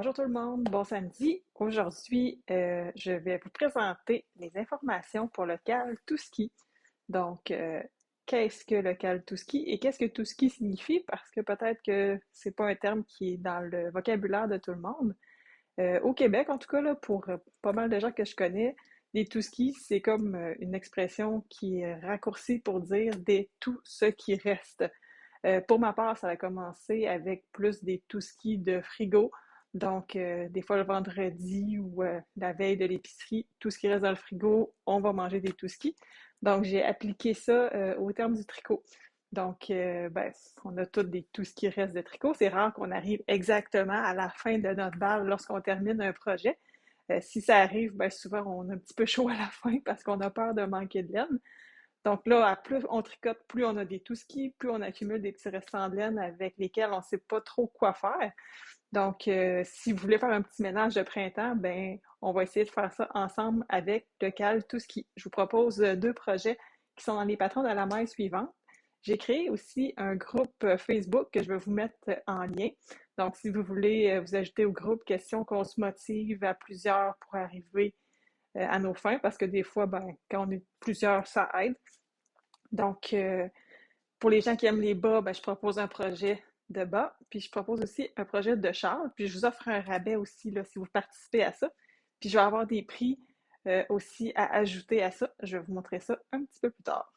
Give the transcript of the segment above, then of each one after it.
Bonjour tout le monde, bon samedi. Aujourd'hui, je vais vous présenter les informations pour le Cal Touski. Donc, qu'est-ce que le Cal Touski et qu'est-ce que Touski signifie? Parce que peut-être que c'est pas un terme qui est dans le vocabulaire de tout le monde. Au Québec, en tout cas, là, pour pas mal de gens que je connais, les Touski, c'est comme une expression qui est raccourcie pour dire des tout ce qui reste. Pour ma part, ça a commencé avec plus des tout-skis de frigo. Donc, des fois le vendredi ou la veille de l'épicerie, tout ce qui reste dans le frigo, on va manger des tout-skis. Donc, j'ai appliqué ça au terme du tricot. Donc, ben, on a tous des tout ce qui reste de tricot. C'est rare qu'on arrive exactement à la fin de notre balle lorsqu'on termine un projet. Si ça arrive, ben, souvent on a un petit peu chaud à la fin parce qu'on a peur de manquer de laine. Donc là, à plus on tricote, plus on a des tout-skis, plus on accumule des petits restants de laine avec lesquels on ne sait pas trop quoi faire. Donc, si vous voulez faire un petit ménage de printemps, ben, on va essayer de faire ça ensemble avec le Cal Touski. Je vous propose deux projets qui sont dans les patrons de la maille suivante. J'ai créé aussi un groupe Facebook que je vais vous mettre en lien. Donc, si vous voulez vous ajouter au groupe, question qu'on se motive à plusieurs pour arriver à nos fins, parce que des fois, ben, quand on est plusieurs, ça aide. Donc, pour les gens qui aiment les bas, ben, je propose un projet de bas, puis je propose aussi un projet de châle, puis je vous offre un rabais aussi là, si vous participez à ça. Puis je vais avoir des prix aussi à ajouter à ça. Je vais vous montrer ça un petit peu plus tard.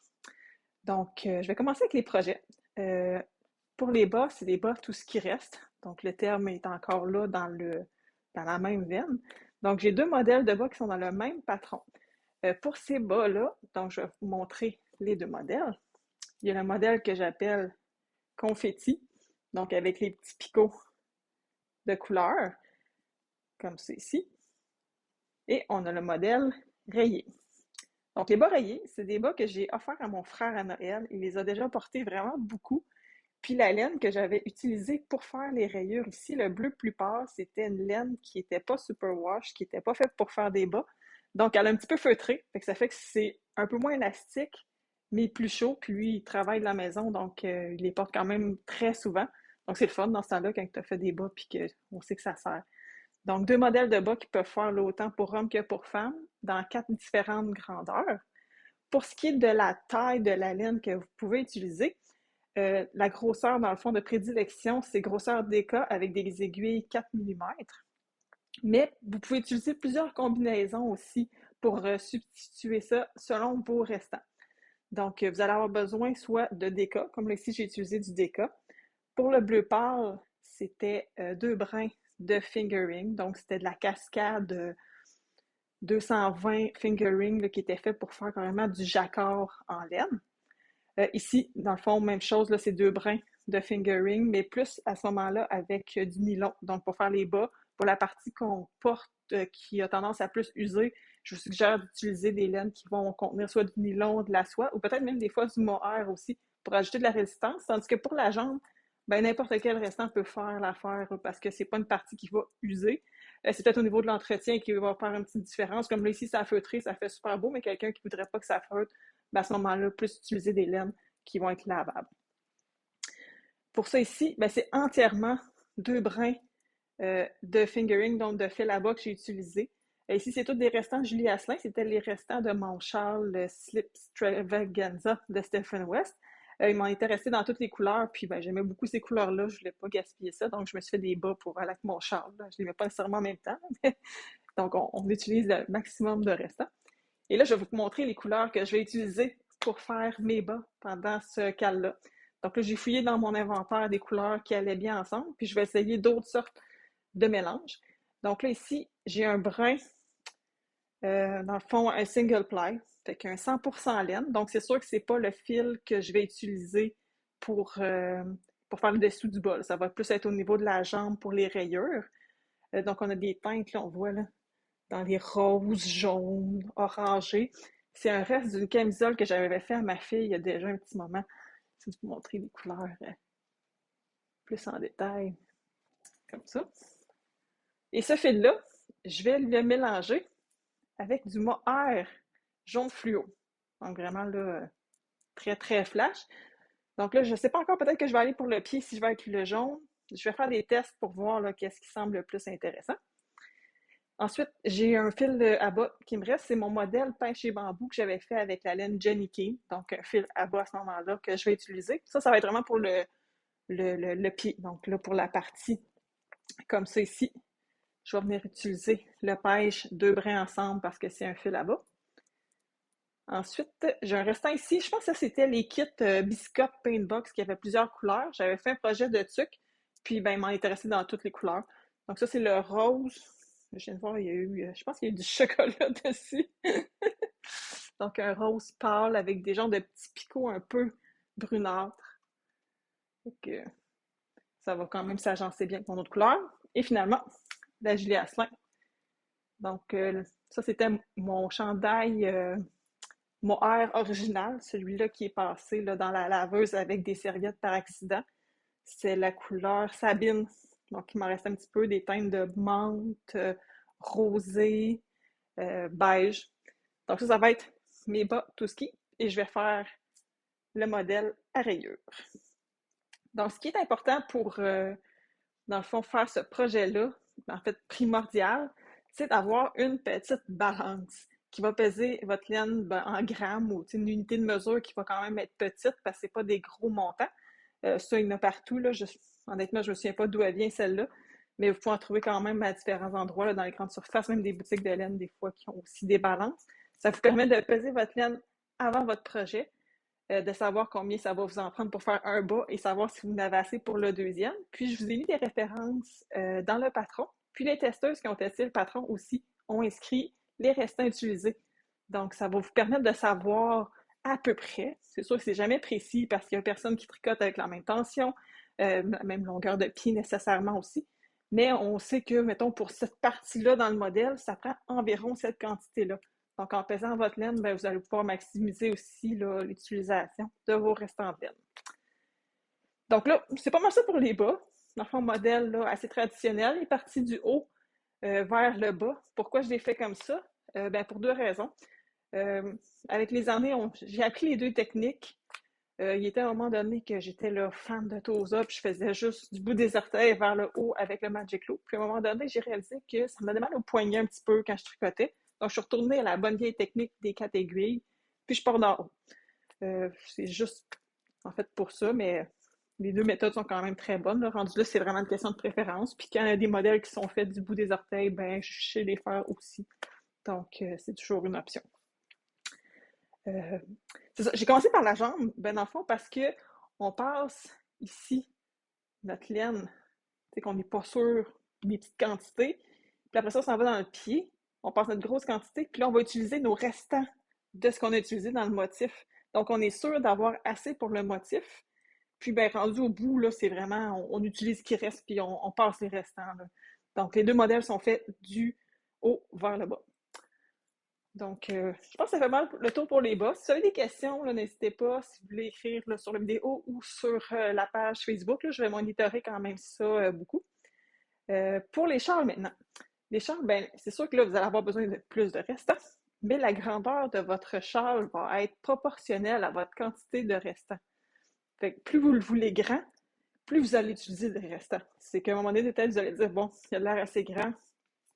Donc, je vais commencer avec les projets. Euh, pour les bas, c'est les bas tout ce qui reste. Donc, le terme est encore là dans la même veine. Donc, j'ai deux modèles de bas qui sont dans le même patron. Pour ces bas-là, donc je vais vous montrer les deux modèles. Il y a le modèle que j'appelle confetti, donc avec les petits picots de couleur, comme ceci. Et on a le modèle rayé. Donc, les bas rayés, c'est des bas que j'ai offerts à mon frère à Noël. Il les a déjà portés vraiment beaucoup. Puis la laine que j'avais utilisée pour faire les rayures ici, le bleu plus pâle, c'était une laine qui n'était pas superwash, qui n'était pas faite pour faire des bas. Donc, elle a un petit peu feutré. Ça fait que c'est un peu moins élastique, mais plus chaud. Puis lui, il travaille de la maison, donc il les porte quand même très souvent. Donc, c'est le fun dans ce temps-là quand tu as fait des bas puis qu'on sait que ça sert. Donc, deux modèles de bas qui peuvent faire autant pour hommes que pour femmes, dans quatre différentes grandeurs. Pour ce qui est de la taille de la laine que vous pouvez utiliser, la grosseur, dans le fond, de prédilection, c'est grosseur DK avec des aiguilles 4 mm. Mais vous pouvez utiliser plusieurs combinaisons aussi pour substituer ça selon vos restants. Donc, vous allez avoir besoin soit de DK, comme là ici, j'ai utilisé du DK. Pour le bleu pâle, c'était deux brins de fingering. Donc, c'était de la cascade 220 fingering là, qui était fait pour faire carrément du jacquard en laine. Ici, dans le fond, même chose, là, c'est deux brins de fingering, mais plus à ce moment-là avec du nylon. Donc, pour faire les bas, pour la partie qu'on porte qui a tendance à plus user, je vous suggère d'utiliser des laines qui vont contenir soit du nylon, de la soie, ou peut-être même des fois du mohair aussi, pour ajouter de la résistance. Tandis que pour la jambe, ben, n'importe quel restant peut faire l'affaire parce que c'est pas une partie qui va user. C'est peut-être au niveau de l'entretien qui va faire une petite différence. Comme là, ici, ça a feutré, ça fait super beau, mais quelqu'un qui voudrait pas que ça feutre, ben à ce moment-là, plus utiliser des laines qui vont être lavables. Pour ça ici, ben c'est entièrement deux brins de fingering, donc de fil à bas que j'ai utilisé. Ici, c'est tous des restants de Julie Asselin. C'était les restants de mon châle le Slip Stravaganza de Stephen West. Il m'en était resté dans toutes les couleurs, puis ben, j'aimais beaucoup ces couleurs-là. Je voulais pas gaspiller ça, donc je me suis fait des bas pour aller avec mon châle. Je les mets pas nécessairement en même temps, donc on utilise le maximum de restants. Et là, je vais vous montrer les couleurs que je vais utiliser pour faire mes bas pendant ce cal-là. Donc là, j'ai fouillé dans mon inventaire des couleurs qui allaient bien ensemble, puis je vais essayer d'autres sortes de mélanges. Donc là, ici, j'ai un brun, dans le fond, un single ply, fait qu'un 100% laine. Donc, c'est sûr que c'est pas le fil que je vais utiliser pour faire le dessous du bas. Ça va plus être au niveau de la jambe pour les rayures. Donc, on a des teintes, là, on voit là, dans les roses, jaunes, orangés. C'est un reste d'une camisole que j'avais fait à ma fille il y a déjà un petit moment. Je vais vous montrer les couleurs plus en détail, comme ça. Et ce fil-là, je vais le mélanger avec du mohair jaune fluo. Donc vraiment là, très très flash. Donc là, je ne sais pas encore, peut-être que je vais aller pour le pied si je vais avec le jaune. Je vais faire des tests pour voir là, qu'est-ce qui semble le plus intéressant. Ensuite, j'ai un fil à bas qui me reste. C'est mon modèle pêche et bambou que j'avais fait avec la laine Jenny King. Donc, un fil à bas à ce moment-là que je vais utiliser. Ça va être vraiment pour le pied. Donc, là, pour la partie comme ça ici, je vais venir utiliser le pêche deux brins ensemble parce que c'est un fil à bas. Ensuite, j'ai un restant ici. Je pense que ça, c'était les kits Biscotte Paintbox qui avaient plusieurs couleurs. J'avais fait un projet de tuc, puis ben, il m'en intéressait dans toutes les couleurs. Donc ça, c'est le rose. Je viens de voir, il y a eu, je pense qu'il y a eu du chocolat dessus. Donc un rose pâle avec des genres de petits picots un peu brunâtres. Donc ça va quand même s'agencer bien avec mon autre couleur. Et finalement, la Julie Asselin. Donc ça, c'était mon chandail mon air original, celui-là qui est passé là, dans la laveuse avec des serviettes par accident. C'est la couleur Sabine. Donc, il m'en reste un petit peu des teintes de menthe, rosé, beige. Donc, ça va être mes bas tout ski et je vais faire le modèle à rayures. Donc, ce qui est important pour, dans le fond, faire ce projet-là, en fait, primordial, c'est d'avoir une petite balance qui va peser votre laine en grammes ou une unité de mesure qui va quand même être petite parce que c'est pas des gros montants. Ça, il y en a partout. Là. Honnêtement, je me souviens pas d'où elle vient celle-là, mais vous pouvez en trouver quand même à différents endroits, là, dans les grandes surfaces, même des boutiques de laine, des fois, qui ont aussi des balances. Ça vous permet de peser votre laine avant votre projet, de savoir combien ça va vous en prendre pour faire un bas et savoir si vous en avez assez pour le deuxième. Puis, je vous ai mis des références dans le patron. Puis, les testeuses qui ont testé le patron aussi ont inscrit les restants utilisés. Donc, ça va vous permettre de savoir à peu près. C'est sûr que c'est jamais précis parce qu'il y a personne qui tricote avec la même tension, la même longueur de pied nécessairement aussi. Mais on sait que, mettons, pour cette partie-là dans le modèle, ça prend environ cette quantité-là. Donc, en pesant votre laine, ben, vous allez pouvoir maximiser aussi l'utilisation de vos restants de laine. Donc là, c'est pas mal ça pour les bas. Dans le fond, modèle là, assez traditionnel, il est parti du haut vers le bas. Pourquoi je l'ai fait comme ça? Ben, pour deux raisons. Avec les années, j'ai appris les deux techniques. Il était à un moment donné que j'étais là, fan de Tosa, puis je faisais juste du bout des orteils vers le haut avec le Magic Loop. Puis à un moment donné, j'ai réalisé que ça me donnait mal au poignet un petit peu quand je tricotais. Donc, je suis retournée à la bonne vieille technique des 4 aiguilles, puis je pars d'en haut. C'est juste, en fait, pour ça, mais les deux méthodes sont quand même très bonnes. Là. Rendu là, c'est vraiment une question de préférence. Puis quand il y a des modèles qui sont faits du bout des orteils, ben, je sais les faire aussi. Donc, c'est toujours une option. C'est ça. J'ai commencé par la jambe, ben dans le fond, parce que on passe ici notre laine, c'est qu'on n'est pas sûr des petites quantités. Puis après ça, on s'en va dans le pied, on passe notre grosse quantité, puis là, on va utiliser nos restants de ce qu'on a utilisé dans le motif. Donc, on est sûr d'avoir assez pour le motif. Puis, ben, rendu au bout, là, c'est vraiment, on utilise ce qui reste, puis on passe les restants. Là. Donc, les deux modèles sont faits du haut vers le bas. Donc, je pense que ça fait mal le tour pour les bas. Si vous avez des questions, n'hésitez pas, si vous voulez écrire là, sur la vidéo ou sur la page Facebook. Là, je vais monitorer quand même ça beaucoup. Pour les châles maintenant. Les châles, ben, c'est sûr que là, vous allez avoir besoin de plus de restants, mais la grandeur de votre châle va être proportionnelle à votre quantité de restants. Fait que plus vous le voulez grand, plus vous allez utiliser de restants. C'est qu'à un moment donné, peut-être, vous allez dire, bon, il a l'air assez grand,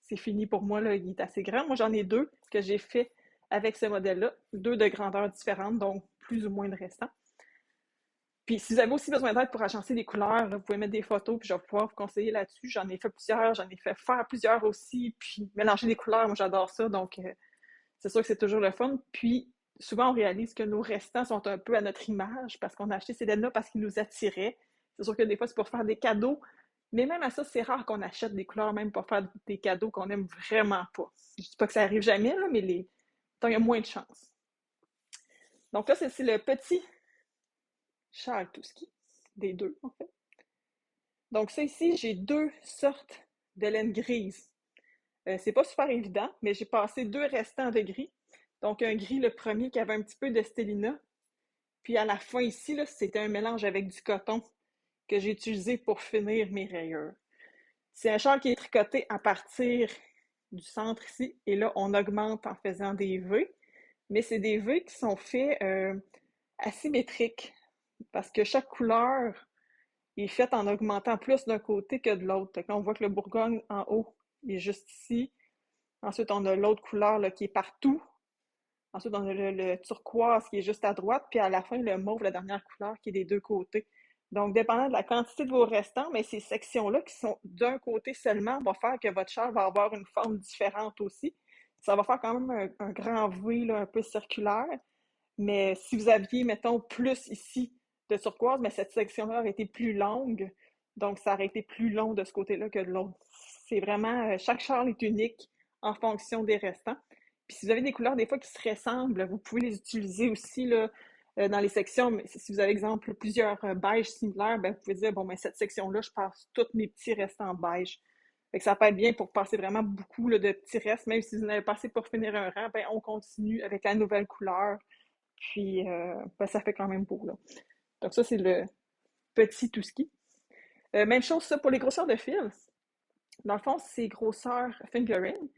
c'est fini pour moi, là, il est assez grand. Moi, j'en ai deux que j'ai fait avec ce modèle-là, deux de grandeurs différentes, donc plus ou moins de restants. Puis, si vous avez aussi besoin d'aide pour agencer les couleurs, là, vous pouvez mettre des photos, puis je vais pouvoir vous conseiller là-dessus. J'en ai fait plusieurs, j'en ai fait faire plusieurs aussi, puis mélanger les couleurs, moi, j'adore ça, donc c'est sûr que c'est toujours le fun. Puis, souvent, on réalise que nos restants sont un peu à notre image, parce qu'on a acheté ces laines-là parce qu'ils nous attiraient. C'est sûr que des fois, c'est pour faire des cadeaux, mais même à ça, c'est rare qu'on achète des couleurs même pour faire des cadeaux qu'on aime vraiment pas. Je dis pas que ça arrive jamais, là, mais il y a moins de chances. Donc là, c'est le petit châle tout ski, des deux, en fait. Donc ça ici, j'ai deux sortes de laine grise. C'est pas super évident, mais j'ai passé deux restants de gris. Donc un gris, le premier, qui avait un petit peu de stélina. Puis à la fin ici, c'était un mélange avec du coton que j'ai utilisé pour finir mes rayures. C'est un châle qui est tricoté à partir du centre ici, et là, on augmente en faisant des V, mais c'est des V qui sont faits asymétriques, parce que chaque couleur est fait en augmentant plus d'un côté que de l'autre. Fait que là, on voit que le Bourgogne en haut, il est juste ici. Ensuite, on a l'autre couleur là, qui est partout. Ensuite, on a le turquoise qui est juste à droite. Puis à la fin, le mauve, la dernière couleur, qui est des deux côtés. Donc, dépendant de la quantité de vos restants, mais ces sections-là qui sont d'un côté seulement vont faire que votre châle va avoir une forme différente aussi. Ça va faire quand même un grand V là, un peu circulaire. Mais si vous aviez, mettons, plus ici de turquoise, mais cette section-là aurait été plus longue. Donc, ça aurait été plus long de ce côté-là que de l'autre. C'est vraiment, chaque châle est unique en fonction des restants. Puis si vous avez des couleurs des fois qui se ressemblent, vous pouvez les utiliser aussi là, dans les sections. Mais si vous avez, exemple, plusieurs beiges similaires, ben, vous pouvez dire, bon, ben, cette section-là, je passe tous mes petits restants beige. Fait que ça peut être bien pour passer vraiment beaucoup là, de petits restes. Même si vous n'avez pas assez pour finir un rang, ben, on continue avec la nouvelle couleur. Puis, ben, ça fait quand même beau, là. Donc ça, c'est le petit tout-ski. Même chose, ça, pour les grosseurs de fil. Dans le fond, c'est grosseur fingering.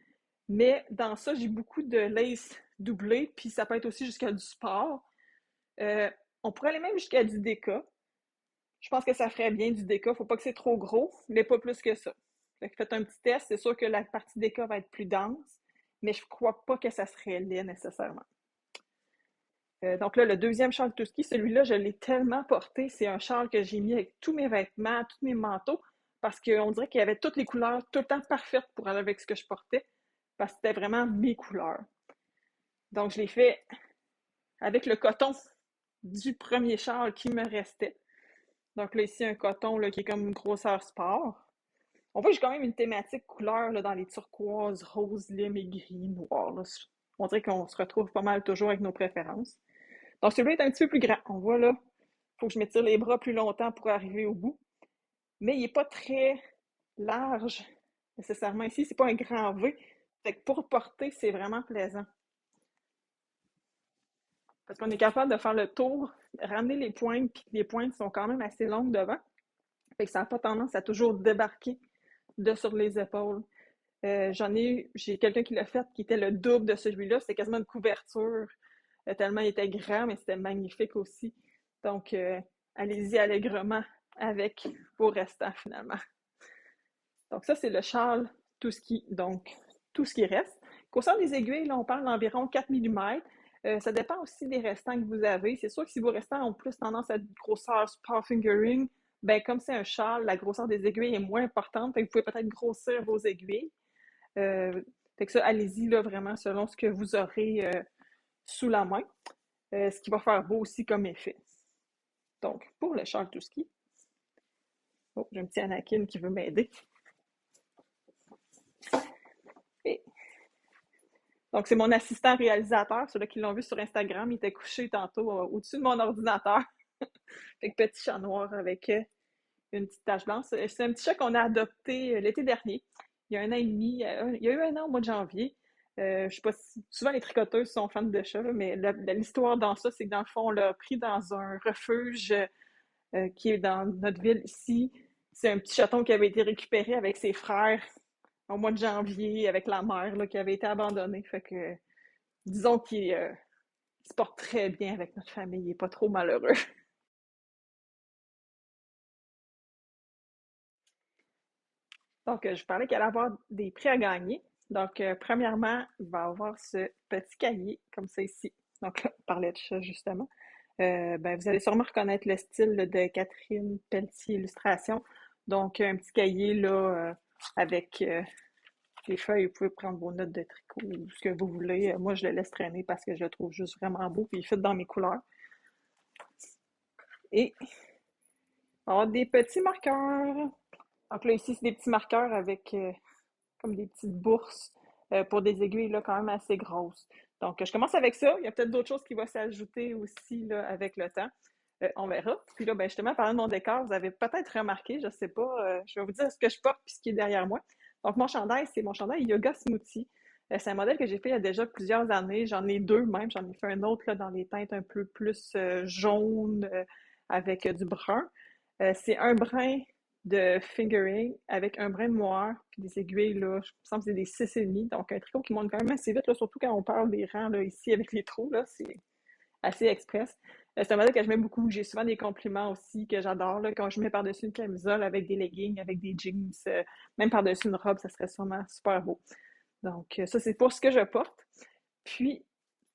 Mais dans ça, j'ai beaucoup de lace doublée, puis ça peut être aussi jusqu'à du sport. Euh, on pourrait aller même jusqu'à du déca. Je pense que ça ferait bien du déca. Faut pas que c'est trop gros, mais pas plus que ça. Fait que faites un petit test. C'est sûr que la partie déca va être plus dense, mais je crois pas que ça serait laid nécessairement. Donc là, le deuxième châle Touski, celui-là, je l'ai tellement porté. C'est un châle que j'ai mis avec tous mes vêtements, tous mes manteaux, parce qu'on dirait qu'il y avait toutes les couleurs tout le temps parfaites pour aller avec ce que je portais, parce que c'était vraiment mes couleurs. Donc, je l'ai fait avec le coton du premier châle qui me restait. Donc là, ici, un coton là, qui est comme une grosseur sport. On voit que j'ai quand même une thématique couleur là, dans les turquoises, roses, lime et gris, noir. Là. On dirait qu'on se retrouve pas mal toujours avec nos préférences. Donc, celui-là est un petit peu plus grand. On voit là, il faut que je m'étire les bras plus longtemps pour arriver au bout. Mais il n'est pas très large nécessairement ici. C'est pas un grand V. Fait que pour porter, c'est vraiment plaisant. Parce qu'on est capable de faire le tour, ramener les pointes, puis les pointes sont quand même assez longues devant. Fait que ça n'a pas tendance à toujours débarquer de sur les épaules. J'ai quelqu'un qui l'a fait qui était le double de celui-là. C'était quasiment une couverture, tellement il était grand, mais c'était magnifique aussi. Donc, allez-y allègrement avec vos restants finalement. Donc, ça, c'est le châle, donc, tout ce qui reste. Concernant les aiguilles, là, on parle d'environ 4 mm. Ça dépend aussi des restants que vous avez. C'est sûr que si vos restants ont plus tendance à être grosseur sport fingering, ben comme c'est un châle, la grosseur des aiguilles est moins importante. Fait que vous pouvez peut-être grossir vos aiguilles. Fait que ça, allez-y là, vraiment selon ce que vous aurez sous la main. Ce qui va faire beau aussi comme effet. Donc, pour le châle tout ski. Oh, j'ai un petit Anakin qui veut m'aider. Et donc, c'est mon assistant réalisateur, ceux-là qui l'ont vu sur Instagram, il était couché tantôt au-dessus de mon ordinateur. Fait que petit chat noir avec une petite tache blanche. C'est un petit chat qu'on a adopté l'été dernier. Il y a un an et demi. Il y a eu un an au mois de janvier. Je sais pas si souvent les tricoteuses sont fans de chats, là, mais l'histoire dans ça, c'est que dans le fond, on l'a pris dans un refuge qui est dans notre ville ici. C'est un petit chaton qui avait été récupéré avec ses frères au mois de janvier avec la mère là, qui avait été abandonnée. Fait que disons qu'il se porte très bien avec notre famille, il n'est pas trop malheureux. Donc, je parlais qu'il allait avoir des prix à gagner. Donc, premièrement, il va avoir ce petit cahier, comme ça ici. Donc, là, on parlait de ça justement. Ben, vous allez sûrement reconnaître le style de Catherine Pelletier Illustration. Donc, un petit cahier là, avec les feuilles, vous pouvez prendre vos notes de tricot ou ce que vous voulez. Moi, je le laisse traîner parce que je le trouve juste vraiment beau puis il fit dans mes couleurs. Et on va avoir des petits marqueurs. Donc là, ici, c'est des petits marqueurs avec comme des petites bourses pour des aiguilles là, quand même assez grosses. Donc, je commence avec ça. Il y a peut-être d'autres choses qui vont s'ajouter aussi là, avec le temps. On verra. Puis là, ben, justement, parlant de mon décor, vous avez peut-être remarqué, je ne sais pas, je vais vous dire ce que je porte puis ce qui est derrière moi. Donc, mon chandail, c'est mon chandail Yoga Smoothie. C'est un modèle que j'ai fait il y a déjà plusieurs années. J'en ai deux même. J'en ai fait un autre là, dans les teintes un peu plus jaunes avec du brun. C'est un brin de fingering avec un brin de moire puis des aiguilles, là, je me semble que c'est des 6,5. Donc, un tricot qui monte quand même assez vite, là, surtout quand on parle des rangs là, ici avec les trous, là, c'est assez express. C'est un modèle que je mets beaucoup. J'ai souvent des compliments aussi que j'adore. Là, quand je mets par-dessus une camisole avec des leggings, avec des jeans, même par-dessus une robe, ça serait sûrement super beau. Donc, ça, c'est pour ce que je porte. Puis,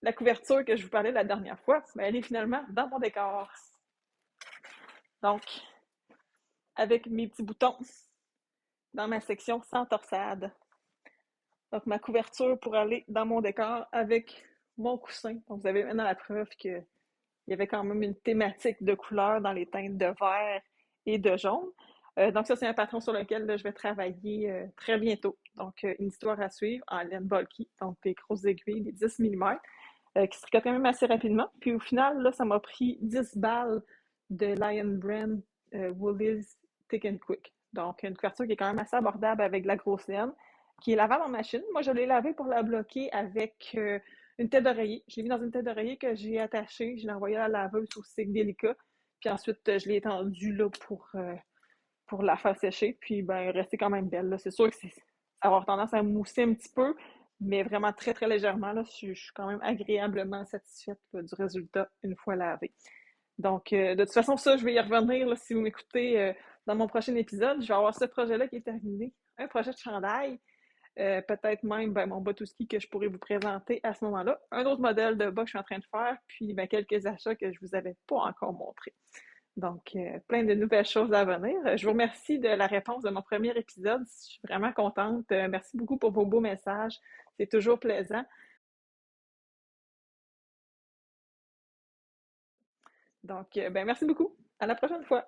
la couverture que je vous parlais la dernière fois, ben, elle est finalement dans mon décor. Donc, avec mes petits boutons dans ma section sans torsade. Donc, ma couverture pour aller dans mon décor avec mon coussin. Donc, vous avez maintenant la preuve qu'il y avait quand même une thématique de couleurs dans les teintes de vert et de jaune. Donc, ça, c'est un patron sur lequel là, je vais travailler très bientôt. Donc, une histoire à suivre en laine bulky, donc des grosses aiguilles, des 10 mm, qui se tricotent quand même assez rapidement. Puis au final, là, ça m'a pris 10 balles de Lion Brand Woolies Thick and Quick. Donc, une couverture qui est quand même assez abordable avec de la grosse laine, qui est lavable en machine. Moi, je l'ai lavée pour la bloquer avec une tête d'oreiller. Je l'ai mis dans une tête d'oreiller que j'ai attachée. Je l'ai envoyée à la laveuse au cycle délicat. Puis ensuite, je l'ai étendue là pour la faire sécher. Puis, ben, rester quand même belle. Là. C'est sûr que ça va avoir tendance à mousser un petit peu, mais vraiment très, très légèrement. Là, je suis quand même agréablement satisfaite là, du résultat une fois lavé. Donc, de toute façon, ça, je vais y revenir là, si vous m'écoutez dans mon prochain épisode. Je vais avoir ce projet-là qui est terminé. Un projet de chandail. Peut-être même ben, mon bas tout ski que je pourrais vous présenter à ce moment-là. Un autre modèle de bas que je suis en train de faire, puis ben, quelques achats que je vous avais pas encore montrés. Donc, plein de nouvelles choses à venir. Je vous remercie de la réponse de mon premier épisode. Je suis vraiment contente. Merci beaucoup pour vos beaux messages. C'est toujours plaisant. Donc, ben, merci beaucoup. À la prochaine fois.